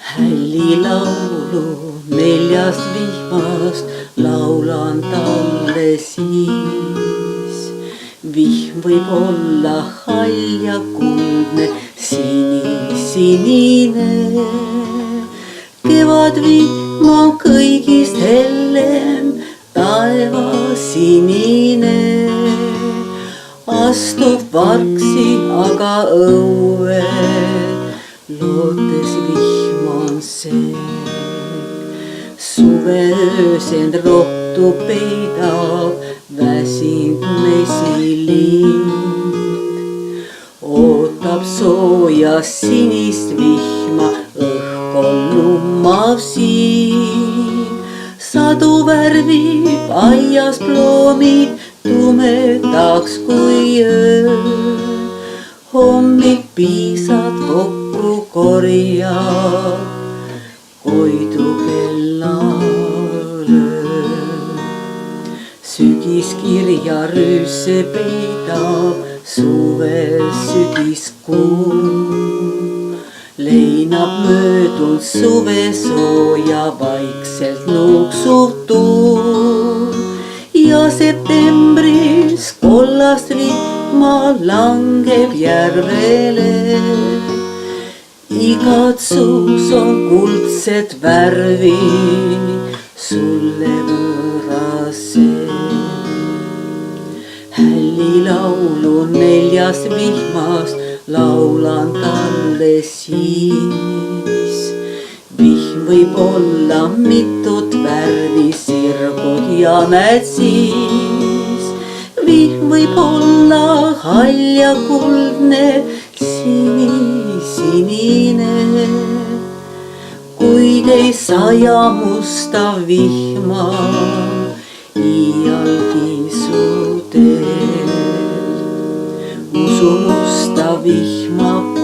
Hällilaulu neljast vihmast laulan talle siis. Vihm võib olla hall ja kuldne, sinine. Kevadvihm on kõigist hellem, taevasinine. Astub vargsi aga õue, lootes vihm on see. Suveöösend rohtu peidab väsinud mesilind. Ootab sooja sinist vihma, õhk on lummav siin. Sadu värvib aias ploomid tumedaks kui öö. Hommik piisad kokku korjab, Koidu kellale. Sügiskirja rüüsse peidab suvel sügiskuu. Leinab möödunud suve sooja vaikselt nuuksuv tuul. Ja septembris kollast vihma langeb järvele. Igatsus on kuldset värvi sulle võõrasel. Hällilaulu neljast vihmast laulan talle siis. Vihm võib olla mitut värvi, sirgud ja mätsis. Vihm võib olla hall ja kuldne, sinine. Kuid ei saja musta vihma iialgi su teel. Usu musta vihma